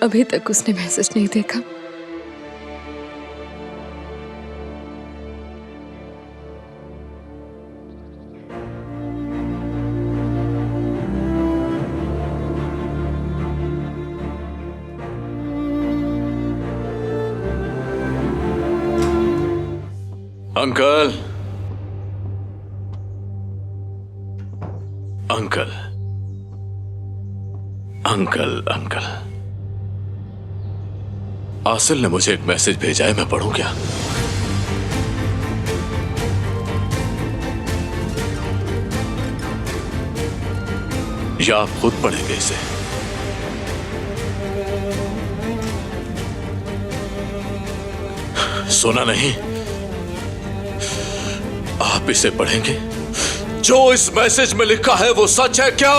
अभी तक उसने मैसेज नहीं देखा। अंकल, अंकल, अंकल, अंकल, आसिल ने मुझे एक मैसेज भेजा है, मैं पढ़ूं क्या? या आप खुद पढ़ेंगे इसे? सुना नहीं? आप इसे पढ़ेंगे? जो इस मैसेज में लिखा है वो सच है क्या?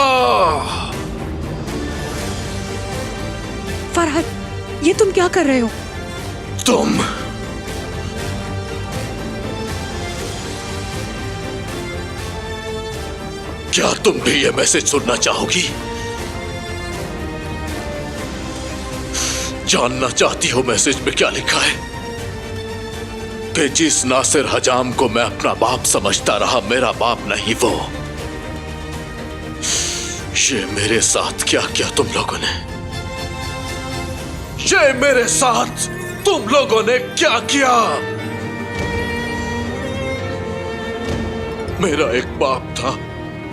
फरहाद, ये तुम क्या कर रहे हो? तुम क्या तुम भी ये मैसेज सुनना चाहोगी? जानना चाहती हो मैसेज में क्या लिखा है? कि जिस नासिर हजाम को मैं अपना बाप समझता रहा, मेरा बाप नहीं वो। ये मेरे साथ क्या किया तुम लोगों ने? ये मेरे साथ तुम लोगों ने क्या किया? मेरा एक बाप था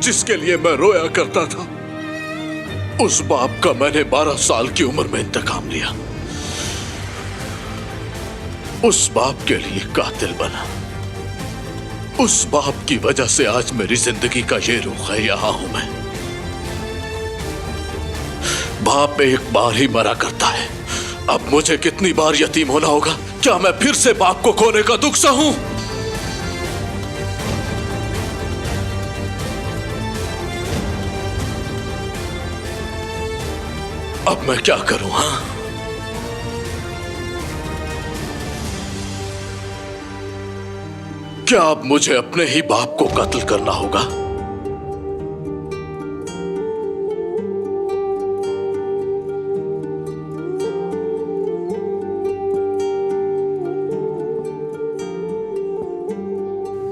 जिसके लिए मैं रोया करता था। उस बाप का मैंने 12 साल की उम्र में इंतकाम लिया। उस बाप के लिए कातिल बना। उस बाप की वजह से आज मेरी जिंदगी का ये रुख है, यहां हूं मैं। बाप एक बार ही मरा करता है, अब मुझे कितनी बार यतीम होना होगा? क्या मैं फिर से बाप को खोने का दुख सहूं? अब मैं क्या करूं? हां, क्या अब मुझे अपने ही बाप को कत्ल करना होगा?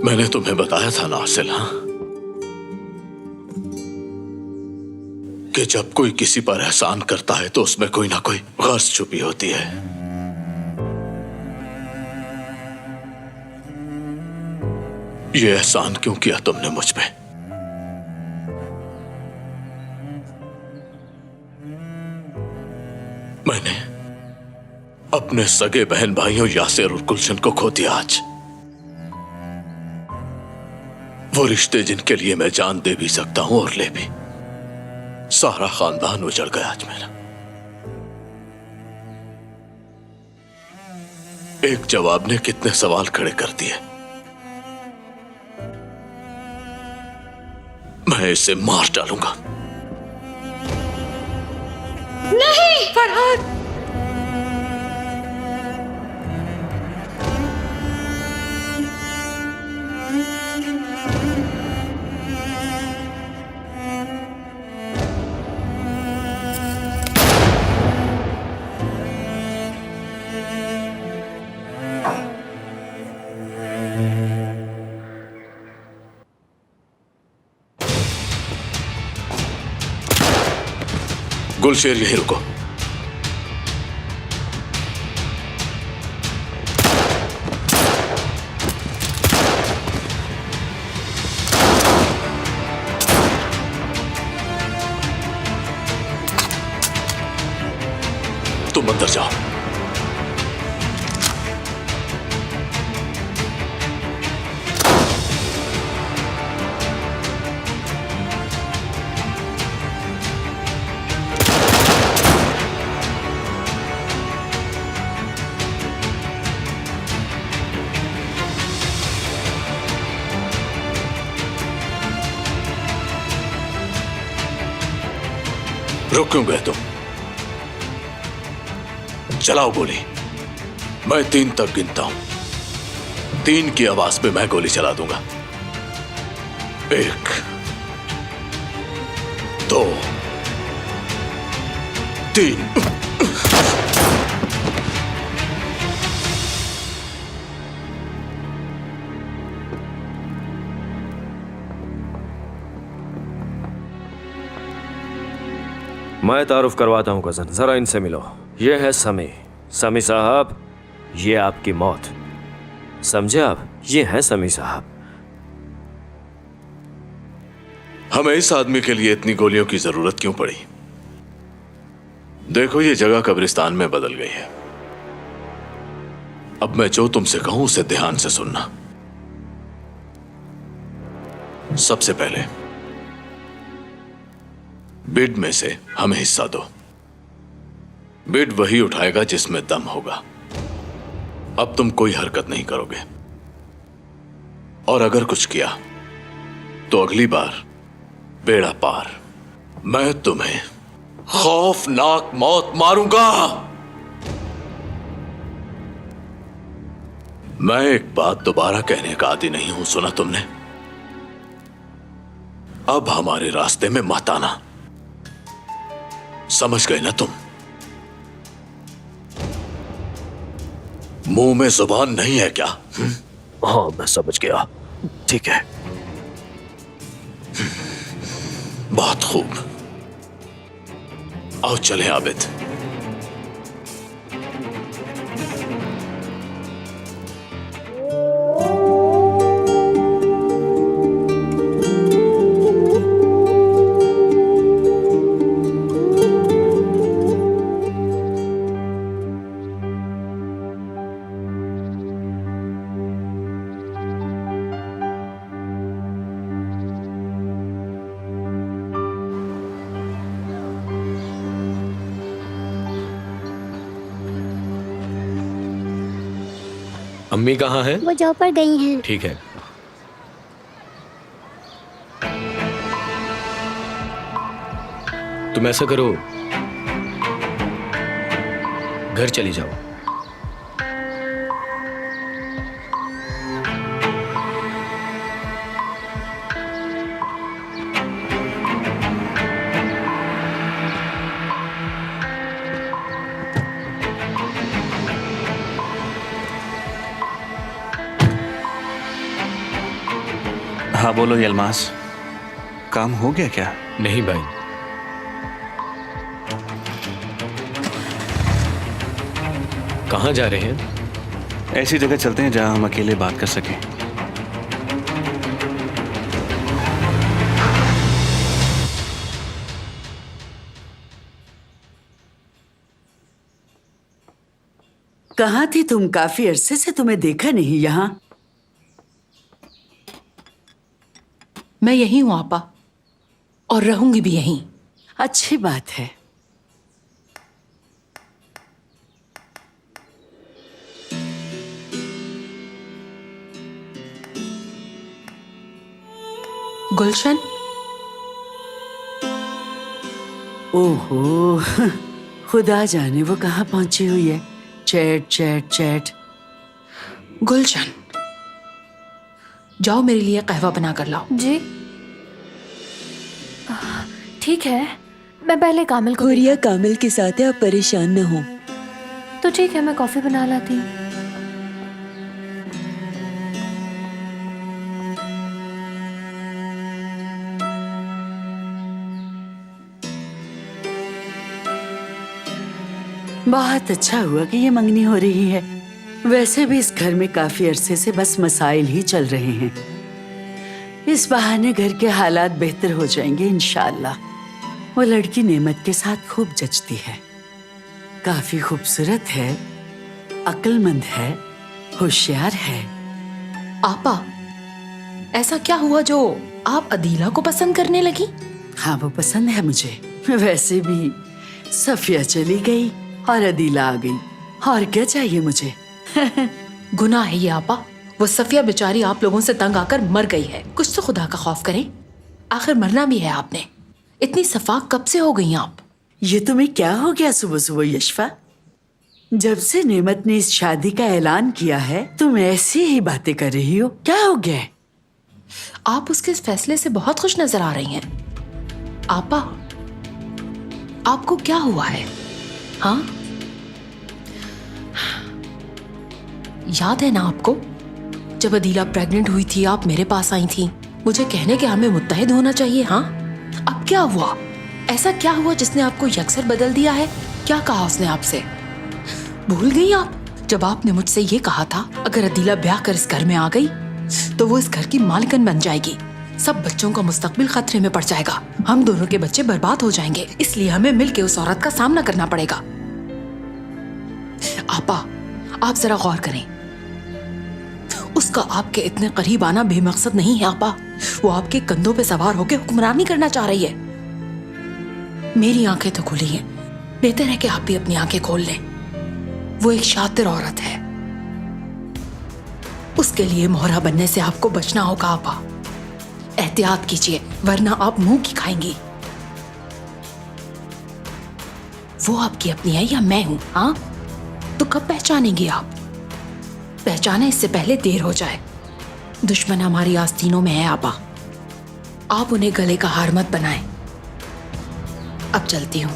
मैंने तुम्हें बताया था ना आसिल, हां, कि जब कोई किसी पर एहसान करता है तो उसमें कोई ना कोई गर्ज छुपी होती है। ये एहसान क्यों किया तुमने मुझ पे? मैंने अपने सगे बहन भाइयों यासिर और गुलशन को खो दिया आज। वो रिश्ते जिनके लिए मैं जान दे भी सकता हूं और ले भी। सारा खानदान उजड़ गया आज मेरा। एक जवाब ने कितने सवाल खड़े कर दिए। मैं इसे मार डालूंगा। नहीं फरहाद, गुलशेर यहीं रुको। तुम अंदर जाओ। रुक क्यों गए तुम? चलाओ गोली। मैं 3 तक गिनता हूं। 3 की आवाज पे मैं गोली चला दूंगा। 1, 2, 3। मैं तारुफ करवाता हूँ कजन, जरा इनसे मिलो। ये है समी। समी साहब, ये आपकी मौत, समझे आप? ये है समी साहब। हमें इस आदमी के लिए इतनी गोलियों की जरूरत क्यों पड़ी? देखो, ये जगह कब्रिस्तान में बदल गई है। अब मैं जो तुमसे कहूं उसे ध्यान से सुनना। सबसे पहले बिड में से हमें हिस्सा दो। बिड वही उठाएगा जिसमें दम होगा। अब तुम कोई हरकत नहीं करोगे, और अगर कुछ किया तो अगली बार बेड़ा पार। मैं तुम्हें खौफनाक मौत मारूंगा। मैं एक बात दोबारा कहने का आदी नहीं हूं, सुना तुमने? अब हमारे रास्ते में मत आना, समझ गए ना तुम? मुंह में जुबान नहीं है क्या? हाँ, मैं समझ गया। ठीक है। बहुत खूब, आओ चलें आबिद। अम्मी कहाँ हैं? वो जॉब पर गई हैं। ठीक है। तुम ऐसा करो, घर चली जाओ। हाँ बोलो यलमास, काम हो गया क्या? नहीं भाई, कहाँ जा रहे हैं? ऐसी जगह चलते हैं जहां हम अकेले बात कर सकें। कहाँ थी तुम? काफी अरसे से तुम्हें देखा नहीं यहाँ। मैं यहीं हूं आपा, और रहूंगी भी यहीं। अच्छी बात है। गुलशन, ओहो, खुदा जाने वो कहाँ पहुंची हुई है। Chat chat chat. गुलशन, जाओ मेरे लिए कहवा बना कर लाओ। जी ठीक है, मैं पहले कामिल को हुरिया कामिल के साथ है, आप परेशान न हो। तो ठीक है, मैं कॉफी बना लाती हूँ। बहुत अच्छा हुआ कि ये मंगनी हो रही है। वैसे भी इस घर में काफी अरसे से बस मसाइल ही चल रहे हैं। इस बहाने घर के हालात बेहतर हो जाएंगे इंशाअल्लाह। वो लड़की नेमत के साथ खूब जचती है, काफी खूबसूरत है, अक्लमंद है, होशियार है। आपा, ऐसा क्या हुआ जो आप अदीला को पसंद करने लगी? हाँ, वो पसंद है मुझे। वैसे भी सफिया चली गई और अदीला आ गई, और क्या चाहिए मुझे? गुनाह है ये आपा। वो सफिया बेचारी आप लोगों से तंग आकर मर गई है। कुछ तो खुदा का खौफ करें, आखिर मरना भी है आपने। इतनी सफाक कब से हो गई आप? ये तुम्हें क्या हो गया सुबह सुबह यशफा? जब से नेमत ने इस शादी का ऐलान किया है तुम ऐसी ही बातें कर रही हो। क्या हो गया? आप उसके इस फैसले से बहुत खुश नजर आ रही हैं। आपा, आपको क्या हुआ है? हाँ, याद है ना आपको, जब अदीला प्रेग्नेंट हुई थी आप मेरे पास आई थी मुझे कहने के हमें मुत्तहिद होना चाहिए। हाँ, अब क्या हुआ? ऐसा क्या हुआ जिसने आपको यकसर बदल दिया है? क्या कहा उसने आपसे? भूल गई आप जब आपने मुझसे ये कहा था अगर अदीला ब्याह कर इस घर में आ गई तो वो इस घर की मालकिन बन जाएगी, सब बच्चों का मुस्तकबिल खतरे में पड़ जाएगा, हम दोनों के बच्चे बर्बाद हो जाएंगे, इसलिए हमें मिलके उस औरत का सामना करना पड़ेगा। आपा, आप जरा गौर करें, उसका आपके इतने करीब आना बेमकसद नहीं है आपा। वो आपके कंधों पे सवार होकर हुक्मरानी करना चाह रही है। मेरी आंखें तो खुली हैं, बेहतर है कि आप भी अपनी आंखें खोल लें। वो एक शातिर औरत है, उसके लिए मोहरा बनने से आपको बचना होगा आपा। एहतियात कीजिए वरना आप मुंह की खाएंगी। वो आपकी अपनी है या मैं हूं? हाँ, तो कब पहचानेंगी आप? पहचाने इससे पहले देर हो जाए। दुश्मन हमारी आस्तीनों में है आपा, आप उन्हें गले का हार मत बनाएं। अब चलती हूं।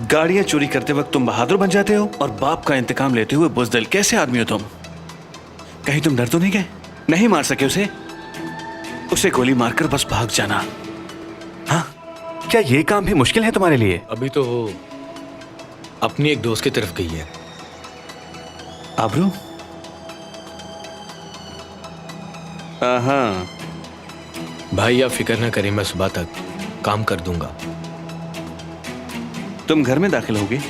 गाड़ियां चोरी करते वक्त तुम बहादुर बन जाते हो और बाप का इंतकाम लेते हुए बुज़दिल। कैसे आदमी हो तुम? कहीं तुम डर तो नहीं गए? नहीं मार सके उसे गोली मारकर बस भाग जाना? हाँ, क्या ये काम भी मुश्किल है तुम्हारे लिए? अभी तो वो अपनी एक दोस्त की तरफ गई है। आबरू? हाँ भाई आप फिक्र ना करें, मैं सुबह तक काम कर दूंगा। तुम घर में दाखिल होगे?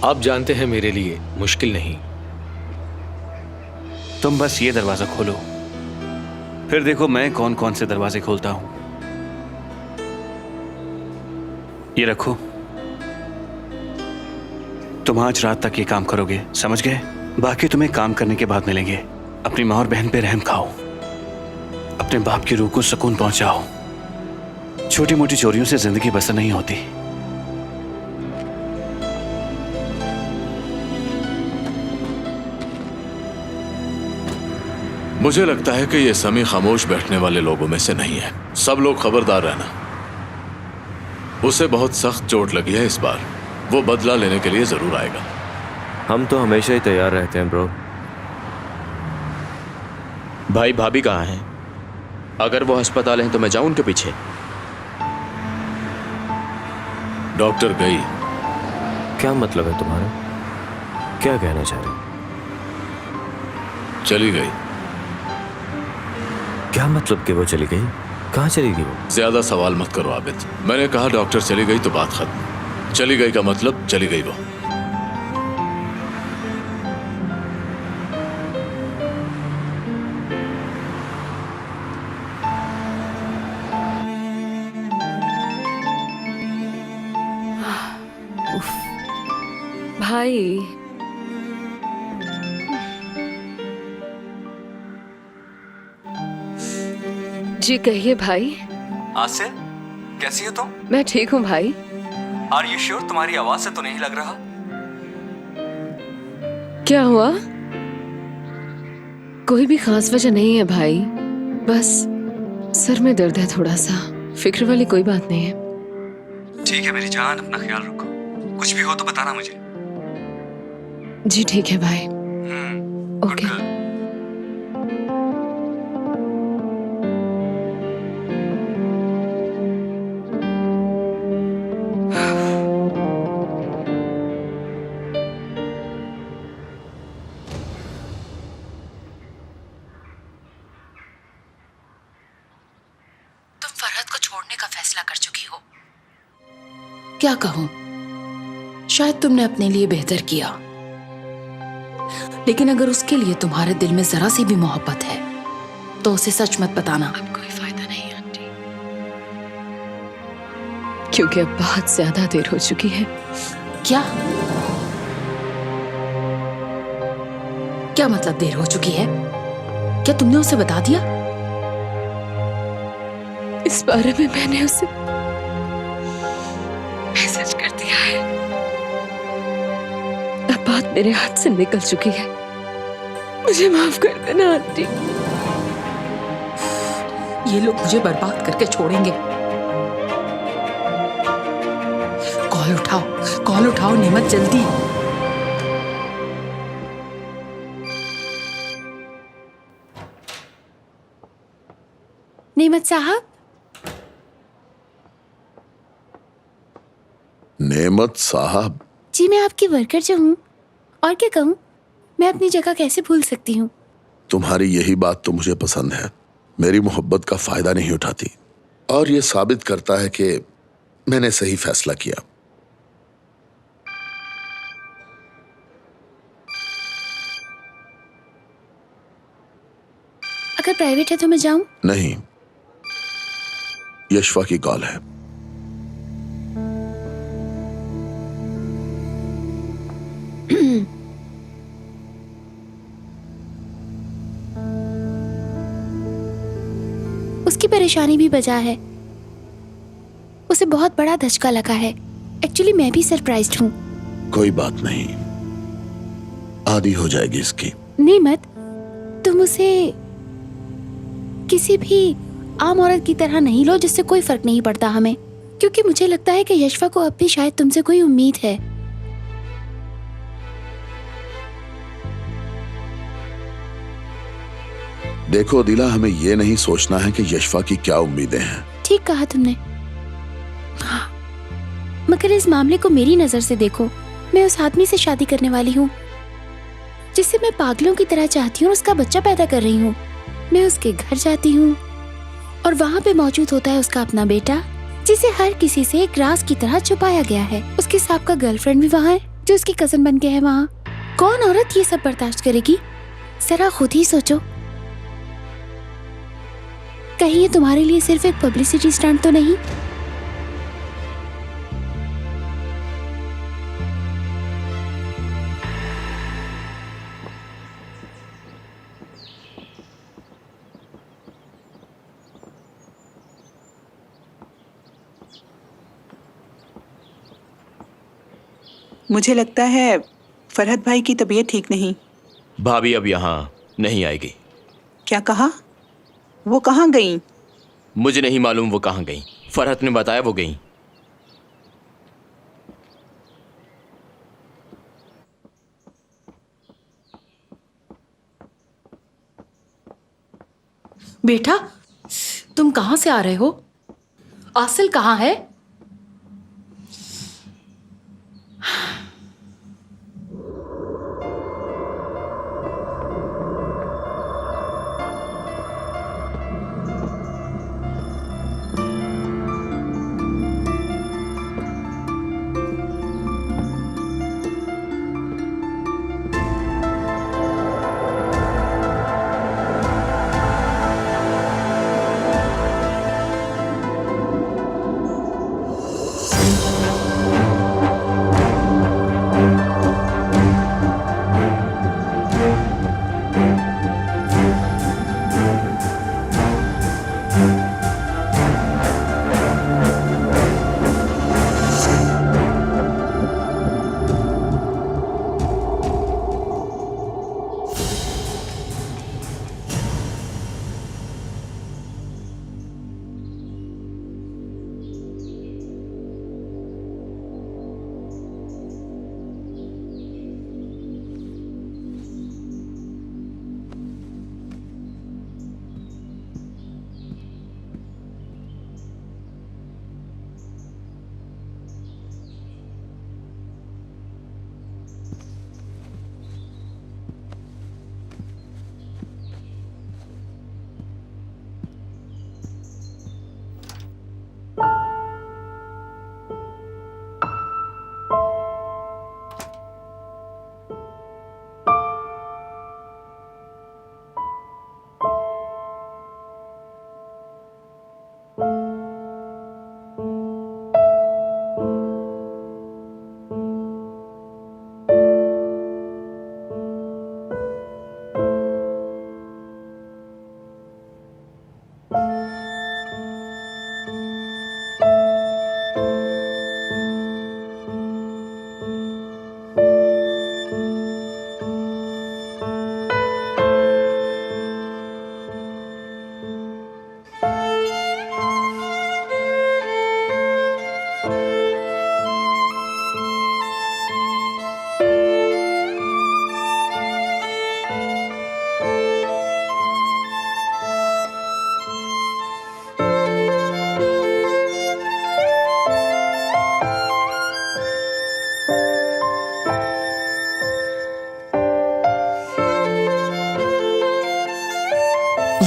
आप जानते हैं मेरे लिए मुश्किल नहीं। तुम बस ये दरवाजा खोलो, फिर देखो मैं कौन कौन से दरवाजे खोलता हूं। ये रखो, तुम आज रात तक ये काम करोगे, समझ गए? बाकी तुम्हें काम करने के बाद मिलेंगे। अपनी माँ और बहन पे रहम खाओ, अपने बाप की रूह को सुकून पहुंचाओ। छोटी मोटी चोरियों से जिंदगी बसर नहीं होती। मुझे लगता है कि ये समी खामोश बैठने वाले लोगों में से नहीं है। सब लोग खबरदार रहना, उसे बहुत सख्त चोट लगी है इस बार। वो बदला लेने के लिए जरूर आएगा। हम तो हमेशा ही तैयार रहते हैं ब्रो। भाई भाभी कहाँ हैं? अगर वो अस्पताल हैं तो मैं जाऊं उनके पीछे? डॉक्टर गई। क्या मतलब है तुम्हारा? क्या कहना चाह रहे हो? चली गई। क्या मतलब कि वो चली गई? कहाँ चली गई वो? ज्यादा सवाल मत करो आबिद। मैंने कहा डॉक्टर चली गई तो बात खत्म। चली गई का मतलब चली गई वो। भाई, जी कहिए भाई। आसिल, कैसी हो तुम? मैं ठीक हूँ भाई। Are you sure? तुम्हारी आवाज से तो नहीं लग रहा। क्या हुआ? कोई भी खास वजह नहीं है भाई, बस सर में दर्द है थोड़ा सा। फिक्र वाली कोई बात नहीं है। ठीक है मेरी जान, अपना ख्याल रखो। कुछ भी हो तो बताना मुझे। जी ठीक है भाई। ओके। तुम फरहत को छोड़ने का फैसला कर चुकी हो। क्या कहूं, शायद तुमने अपने लिए बेहतर किया, लेकिन अगर उसके लिए तुम्हारे दिल में जरा सी भी मोहब्बत है तो उसे सच मत बताना। अब कोई फायदा नहीं आंटी, क्योंकि अब बहुत ज्यादा देर हो चुकी है। क्या क्या मतलब देर हो चुकी है? क्या तुमने उसे बता दिया? इस बारे में मैंने उसे मैसेज कर दिया है। अब बात मेरे हाथ से निकल चुकी है, मुझे माफ कर देना आंटी। ये लोग मुझे बर्बाद करके छोड़ेंगे। कॉल उठाओ नेमत, जल्दी। नेमत साहब। नेमत साहब? जी मैं आपकी वर्कर जो हूँ, और क्या कहूँ, मैं अपनी जगह कैसे भूल सकती हूँ। तुम्हारी यही बात तो मुझे पसंद है, मेरी मोहब्बत का फायदा नहीं उठाती, और ये साबित करता है कि मैंने सही फैसला किया। अगर प्राइवेट है तो मैं जाऊं? नहीं, यशवा की कॉल है। उसकी परेशानी भी वजह है, उसे बहुत बड़ा धचका लगा है। एक्चुअली मैं भी सरप्राइज्ड हूँ। कोई बात नहीं, आदी हो जाएगी इसकी। नेमत, तुम उसे किसी भी आम औरत की तरह नहीं लो जिससे कोई फर्क नहीं पड़ता हमें, क्योंकि मुझे लगता है कि यशवा को अब भी शायद तुमसे कोई उम्मीद है। देखो दिला, हमें यह नहीं सोचना है कि यशवा की क्या उम्मीदें हैं। ठीक कहा तुमने, हाँ, मगर इस मामले को मेरी नजर से देखो। मैं उस आदमी से शादी करने वाली हूँ जिसे मैं पागलों की तरह चाहती हूँ और उसका बच्चा पैदा कर रही हूँ। मैं उसके घर जाती हूँ और वहाँ पे मौजूद होता है उसका अपना बेटा, जिसे हर किसी से एक राज की तरह छुपाया गया है। उसके साथ का गर्लफ्रेंड भी वहाँ है जो उसकी कजन बन के है वहाँ। कौन औरत ये सब बर्दाश्त करेगी? जरा खुद ही सोचो। कहीं ये तुम्हारे लिए सिर्फ एक पब्लिसिटी स्टंट तो नहीं? मुझे लगता है फरहत भाई की तबीयत ठीक नहीं। भाभी अब यहाँ नहीं आएगी। क्या कहा? वो कहाँ गई? मुझे नहीं मालूम वो कहाँ गई। फरहत ने बताया वो गई। बेटा, तुम कहाँ से आ रहे हो? आसिल कहाँ है?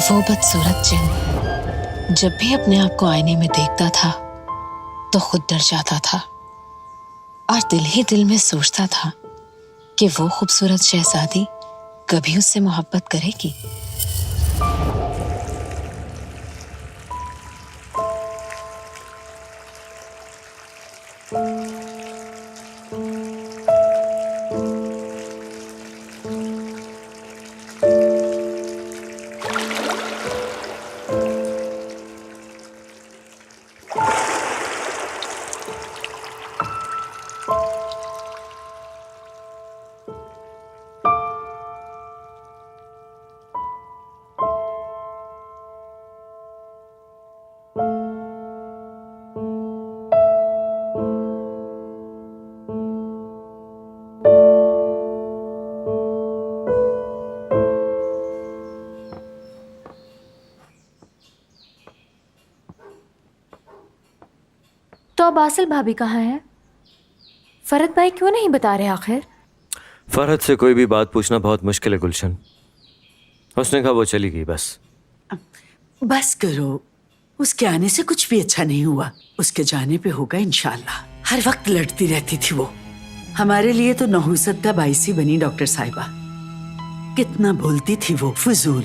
वो बदसूरत जिन जब भी अपने आप को आईने में देखता था तो खुद डर जाता था और दिल ही दिल में सोचता था कि वो खूबसूरत शहजादी कभी उससे मोहब्बत करेगी। तो अब आसिल भाभी कहाँ है? फरहत भाई क्यों नहीं बता रहे आखिर? फरहत से कोई भी बात पूछना बहुत मुश्किल है गुलशन। उसने कहा वो चली गई बस। बस करो, उसके आने से कुछ भी अच्छा नहीं हुआ। उसके जाने पे होगा इंशाल्लाह। हर वक्त लड़ती रहती थी वो। हमारे लिए तो नहुसत का बाइसी बनी डॉक्टर साहिबा। कितना बोलती थी वो, फजूल।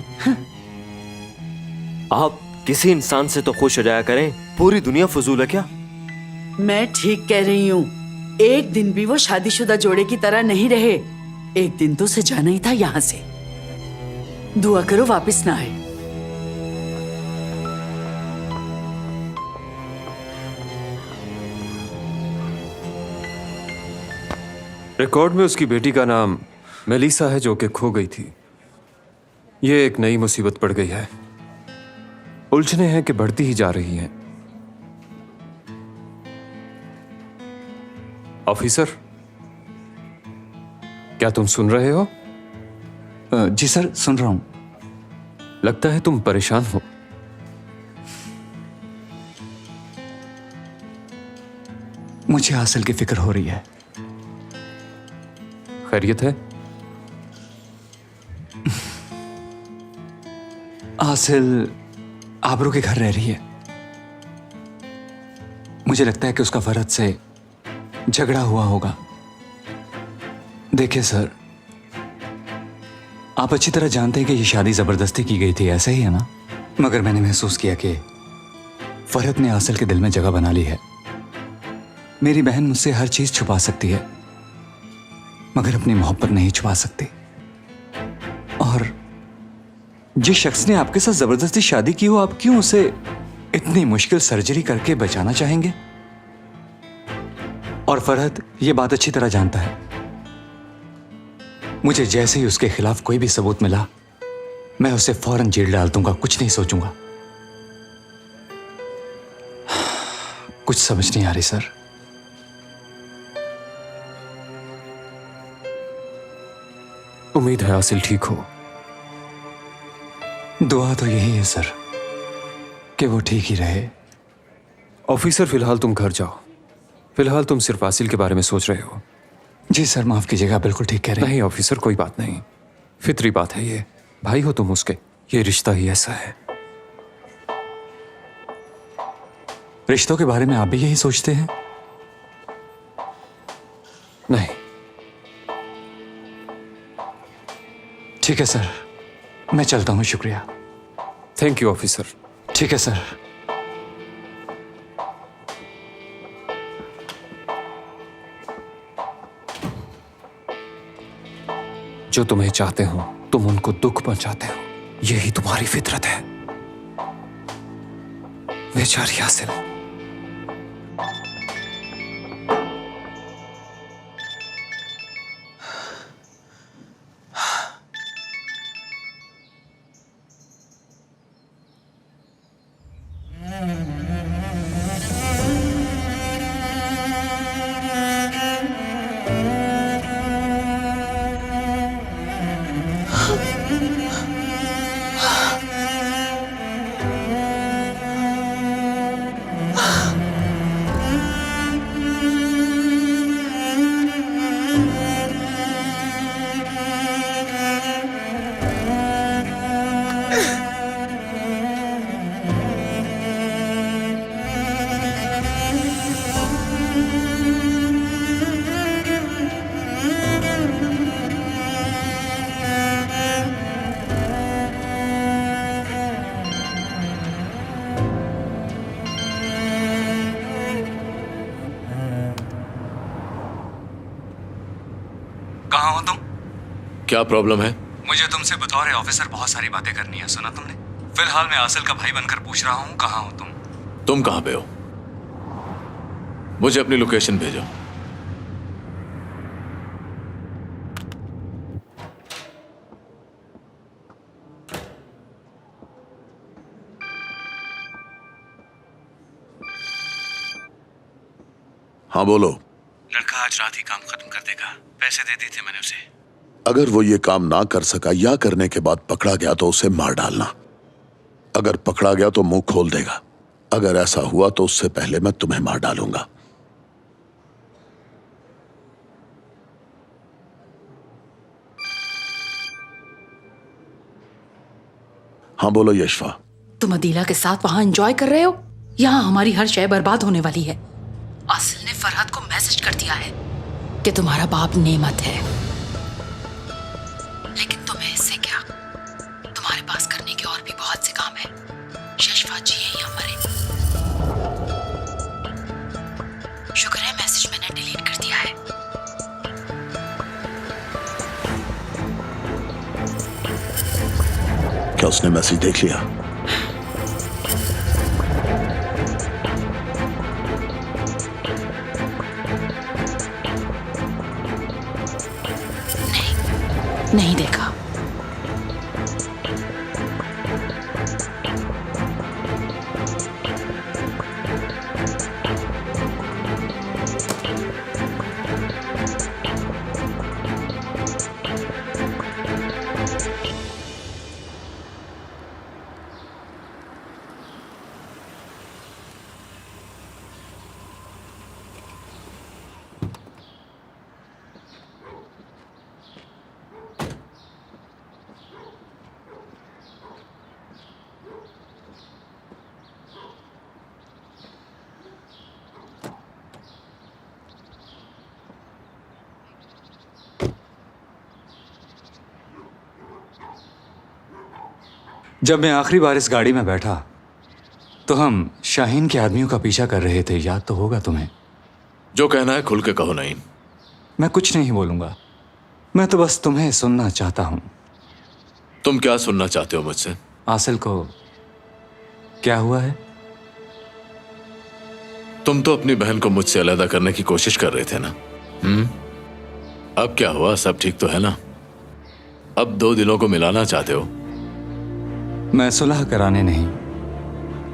आप किसी इंसान से तो खुश हो जाया करें, पूरी दुनिया फजूल है क्या? मैं ठीक कह रही हूँ। एक दिन भी वो शादीशुदा जोड़े की तरह नहीं रहे। एक दिन तो उसे जाना ही था यहाँ से। दुआ करो वापस ना आए। रिकॉर्ड में उसकी बेटी का नाम मेलिसा है जो कि खो गई थी। ये एक नई मुसीबत पड़ गई है। उलझने हैं कि बढ़ती ही जा रही हैं। ऑफिसर, क्या तुम सुन रहे हो? जी सर, सुन रहा हूं। लगता है तुम परेशान हो। मुझे आसिल की फिक्र हो रही है। खैरियत है? आसिल आबरू के घर रह रही है। मुझे लगता है कि उसका फरहत से झगड़ा हुआ होगा। देखिए सर, आप अच्छी तरह जानते हैं कि ये शादी जबरदस्ती की गई थी, ऐसा ही है ना? मगर मैंने महसूस किया कि फरहत ने आसिल के दिल में जगह बना ली है। मेरी बहन मुझसे हर चीज छुपा सकती है मगर अपनी मोहब्बत नहीं छुपा सकती। और जिस शख्स ने आपके साथ जबरदस्ती शादी की हो, आप क्यों उसे इतनी मुश्किल सर्जरी करके बचाना चाहेंगे? और फरहत ये बात अच्छी तरह जानता है। मुझे जैसे ही उसके खिलाफ कोई भी सबूत मिला, मैं उसे फौरन जेल डाल दूंगा, कुछ नहीं सोचूंगा। कुछ समझ नहीं आ रही सर। उम्मीद है आसिल ठीक हो। दुआ तो यही है सर कि वो ठीक ही रहे। ऑफिसर, फिलहाल तुम घर जाओ। फिलहाल तुम सिर्फ आसिल के बारे में सोच रहे हो। जी सर, माफ कीजिएगा, बिल्कुल ठीक कह रहे हैं। नहीं ऑफिसर, कोई बात नहीं। फितरी बात है ये। भाई हो तुम उसके, ये रिश्ता ही ऐसा है। रिश्तों के बारे में आप भी यही सोचते हैं? नहीं। ठीक है सर, मैं चलता हूं, शुक्रिया। Thank you officer. ठीक है सर। जो तुम्हें चाहते हो तुम उनको दुख पहुंचाते हो, यही तुम्हारी फितरत है। बेचारी आसिल। कहाँ हो तुम? क्या प्रॉब्लम है? मुझे तुमसे बतौर ऑफिसर बहुत सारी बातें करनी है, सुना तुमने? फिलहाल मैं आसिल का भाई बनकर पूछ रहा हूँ, कहाँ हो तुम? तुम कहाँ पे हो? मुझे अपनी लोकेशन भेजो। हाँ बोलो। लड़का आज रात ही काम खत्म कर देगा, पैसे दे दिए थे मैंने उसे। अगर वो ये काम ना कर सका या करने के बाद पकड़ा गया तो उसे मार डालना। अगर पकड़ा गया तो मुंह खोल देगा। अगर ऐसा हुआ तो उससे पहले मैं तुम्हें मार डालूंगा। हाँ बोलो यशफा। तुम अदीला के साथ वहां एंजॉय कर रहे हो? यहाँ हमारी हर शय बर्बाद होने वाली है। आसिल ने फरहत को मैसेज कर दिया है कि तुम्हारा बाप नेमत है, लेकिन तुम्हें इससे क्या? तुम्हारे पास करने के और भी बहुत से काम है। यशफा जिए या मरे। शुक्र है मैसेज मैंने डिलीट कर दिया है। क्या उसने मैसेज देख लिया? नहीं देखा। जब मैं आखिरी बार इस गाड़ी में बैठा तो हम शाहीन के आदमियों का पीछा कर रहे थे, याद तो होगा तुम्हें? जो कहना है खुल के कहो। नहीं, मैं कुछ नहीं बोलूंगा, मैं तो बस तुम्हें सुनना चाहता हूं। तुम क्या सुनना चाहते हो मुझसे? आसिल को क्या हुआ है? तुम तो अपनी बहन को मुझसे अलग करने की कोशिश कर रहे थे ना? अब क्या हुआ? सब ठीक तो है ना? अब दो दिलों को मिलाना चाहते हो? मैं सुलह कराने नहीं,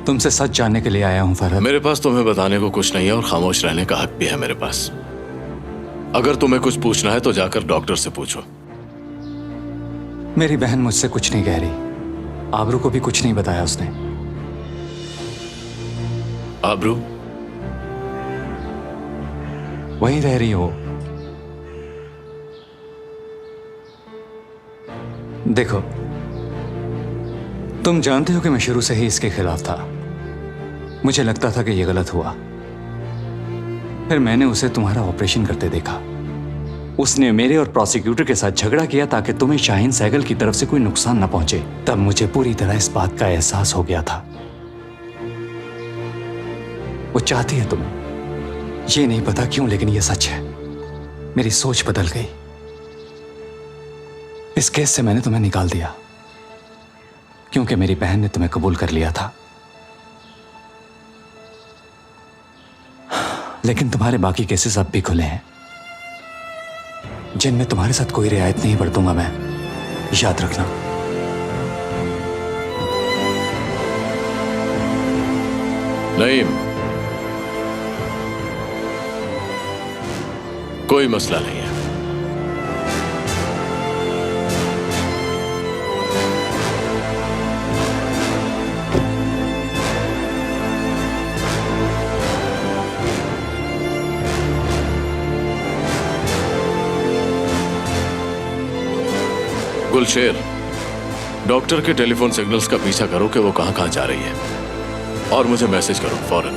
तुमसे सच जानने के लिए आया हूं फरहत। मेरे पास तुम्हें बताने को कुछ नहीं है और खामोश रहने का हक भी है मेरे पास। अगर तुम्हें कुछ पूछना है तो जाकर डॉक्टर से पूछो। मेरी बहन मुझसे कुछ नहीं कह रही, आबरू को भी कुछ नहीं बताया उसने। आबरू वहीं रह रही हो। देखो, तुम जानते हो कि मैं शुरू से ही इसके खिलाफ था। मुझे लगता था कि यह गलत हुआ। फिर मैंने उसे तुम्हारा ऑपरेशन करते देखा। उसने मेरे और प्रोसिक्यूटर के साथ झगड़ा किया ताकि तुम्हें शाहीन सहगल की तरफ से कोई नुकसान ना पहुंचे। तब मुझे पूरी तरह इस बात का एहसास हो गया था। वो चाहती है तुम्हें, ये नहीं पता क्यों, लेकिन ये सच है। मेरी सोच बदल गई। इस केस से मैंने तुम्हें निकाल दिया क्योंकि मेरी बहन ने तुम्हें कबूल कर लिया था। लेकिन तुम्हारे बाकी केसेस अब भी खुले हैं, जिनमें तुम्हारे साथ कोई रियायत नहीं बरतूंगा मैं, याद रखना। नहीं, कोई मसला नहीं है। गुलशेर, डॉक्टर के टेलीफोन सिग्नल्स का पीछा करो कि वो कहां कहां जा रही है और मुझे मैसेज करो फौरन।